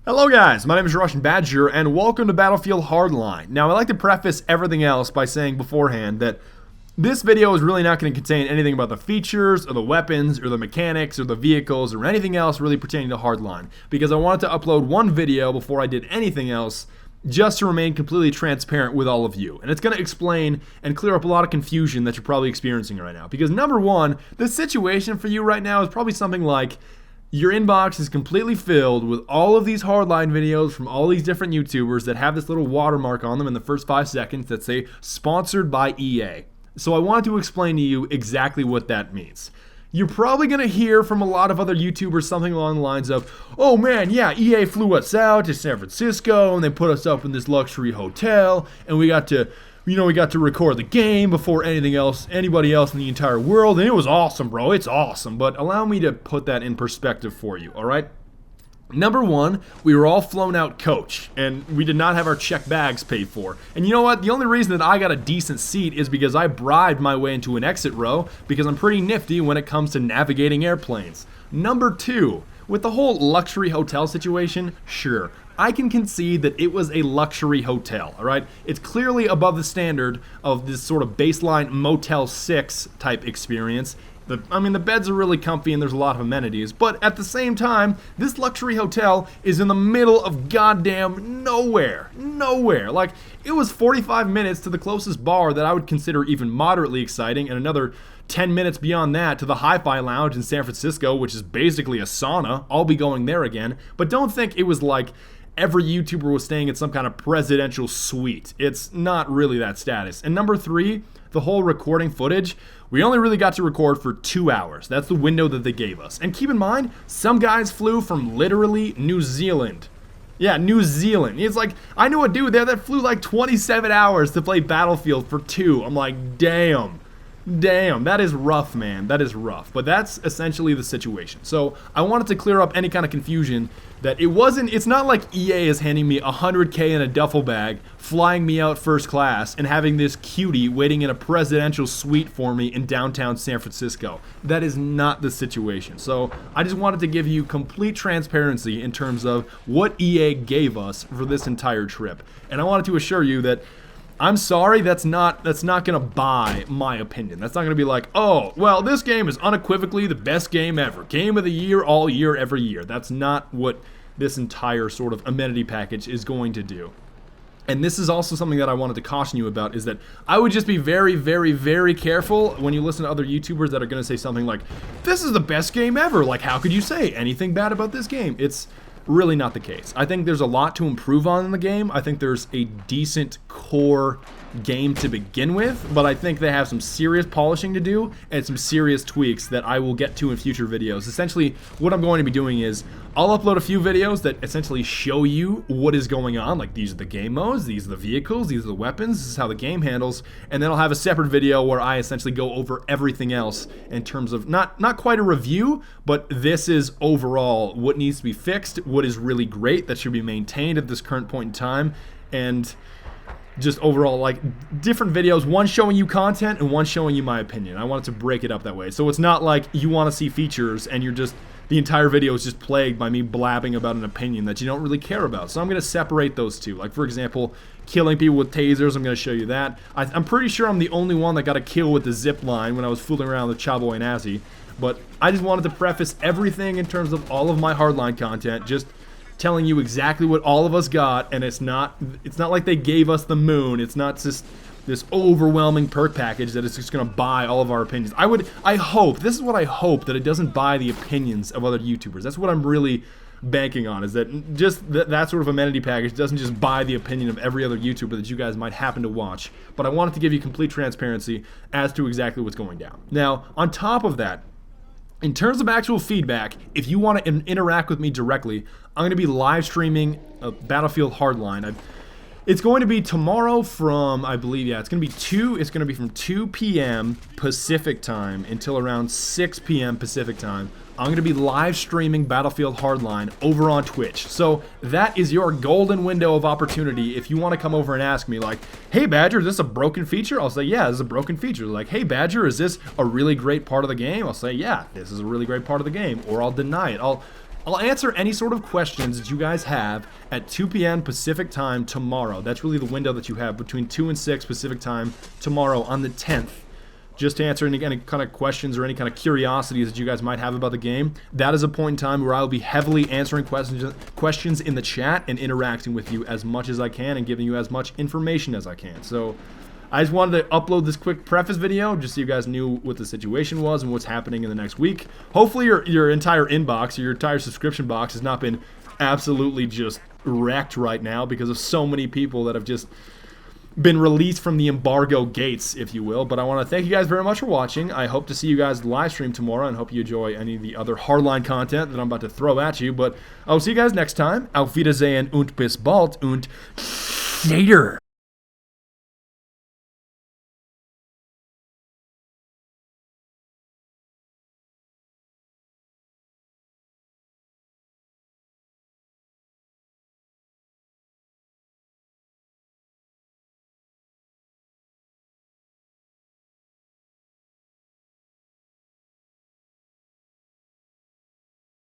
Hello guys, my name is TheRussianBadger and welcome to Battlefield Hardline. Now I like to preface everything else by saying beforehand that this video is really not going to contain anything about the features or the weapons or the mechanics or the vehicles or anything else really pertaining to Hardline, because I wanted to upload one video before I did anything else just to remain completely transparent with all of you. And it's going to explain and clear up a lot of confusion that you're probably experiencing right now. Because number one, the situation for you right now is probably something like your inbox is completely filled with all of these Hardline videos from all these different YouTubers that have this little watermark on them in the first 5 seconds that say sponsored by EA. So I wanted to explain to you exactly what that means. You're probably going to hear from a lot of other YouTubers something along the lines of, oh man, yeah, EA flew us out to San Francisco and they put us up in this luxury hotel and we got to record the game before anybody else in the entire world, and it was awesome, bro. It's awesome. But allow me to put that in perspective for you, all right? Number one, we were all flown out coach, and we did not have our check bags paid for. And you know what? The only reason that I got a decent seat is because I bribed my way into an exit row, because I'm pretty nifty when it comes to navigating airplanes. Number two, with the whole luxury hotel situation, sure, I can concede that it was a luxury hotel, all right? It's clearly above the standard of this sort of baseline Motel 6 type experience. The beds are really comfy and there's a lot of amenities, but at the same time, this luxury hotel is in the middle of goddamn nowhere. Nowhere. Like, it was 45 minutes to the closest bar that I would consider even moderately exciting, and another 10 minutes beyond that to the Hi-Fi Lounge in San Francisco, which is basically a sauna. I'll be going there again. But don't think it was like every YouTuber was staying at some kind of presidential suite. It's not really that status. And number three, the whole recording footage, we only really got to record for 2 hours. That's the window that they gave us. And keep in mind, some guys flew from literally New Zealand. Yeah, New Zealand. It's like, I knew a dude there that flew like 27 hours to play Battlefield for 2. I'm like, damn, that is rough, man. That is rough. But that's essentially the situation. So I wanted to clear up any kind of confusion that it's not like EA is handing me $100K in a duffel bag, flying me out first class, and having this cutie waiting in a presidential suite for me in downtown San Francisco. That is not the situation. So I just wanted to give you complete transparency in terms of what EA gave us for this entire trip. And I wanted to assure you that I'm sorry, that's not gonna buy my opinion. That's not gonna be like, oh, well, this game is unequivocally the best game ever. Game of the year, all year, every year. That's not what this entire sort of amenity package is going to do. And this is also something that I wanted to caution you about, is that I would just be very, very, very careful when you listen to other YouTubers that are gonna say something like, this is the best game ever. Like, how could you say anything bad about this game? It's really not the case. I think there's a lot to improve on in the game. I think there's a decent core game to begin with, but I think they have some serious polishing to do and some serious tweaks that I will get to in future videos. Essentially, what I'm going to be doing is I'll upload a few videos that essentially show you what is going on, like these are the game modes, these are the vehicles, these are the weapons, this is how the game handles, and then I'll have a separate video where I essentially go over everything else in terms of not quite a review, but this is overall what needs to be fixed, what is really great that should be maintained at this current point in time, and just overall, like, different videos, one showing you content and one showing you my opinion. I wanted to break it up that way. So it's not like you want to see features and the entire video is just plagued by me blabbing about an opinion that you don't really care about. So I'm going to separate those two. Like, for example, killing people with tasers, I'm going to show you that. I'm pretty sure I'm the only one that got a kill with the Zipline when I was fooling around with Chavo and Azzy. But I just wanted to preface everything in terms of all of my Hardline content, just telling you exactly what all of us got, and it's not like they gave us the moon. It's not just this overwhelming perk package that is just gonna buy all of our opinions. I hope, this is what I hope, that it doesn't buy the opinions of other YouTubers. That's what I'm really banking on, is that just that sort of amenity package doesn't just buy the opinion of every other YouTuber that you guys might happen to watch. But I wanted to give you complete transparency as to exactly what's going down. Now, on top of that, in terms of actual feedback, if you want to interact with me directly, I'm going to be live streaming Battlefield Hardline. It's going to be tomorrow from, I believe, yeah, it's going to be from 2 p.m. Pacific time until around 6 p.m. Pacific time. I'm going to be live streaming Battlefield Hardline over on Twitch. So that is your golden window of opportunity if you want to come over and ask me, like, hey Badger, is this a broken feature? I'll say, yeah, this is a broken feature. Like, hey Badger, is this a really great part of the game? I'll say, yeah, this is a really great part of the game. Or I'll deny it. I'll answer any sort of questions that you guys have at 2 p.m. Pacific time tomorrow. That's really the window that you have between 2 and 6 Pacific time tomorrow on the 10th. Just to answer any kind of questions or any kind of curiosities that you guys might have about the game. That is a point in time where I'll be heavily answering questions in the chat and interacting with you as much as I can and giving you as much information as I can. So I just wanted to upload this quick preface video just so you guys knew what the situation was and what's happening in the next week. Hopefully your entire inbox or your entire subscription box has not been absolutely just wrecked right now because of so many people that have just been released from the embargo gates, if you will. But I want to thank you guys very much for watching. I hope to see you guys live stream tomorrow and hope you enjoy any of the other Hardline content that I'm about to throw at you. But I'll see you guys next time. Auf Wiedersehen und bis bald und later.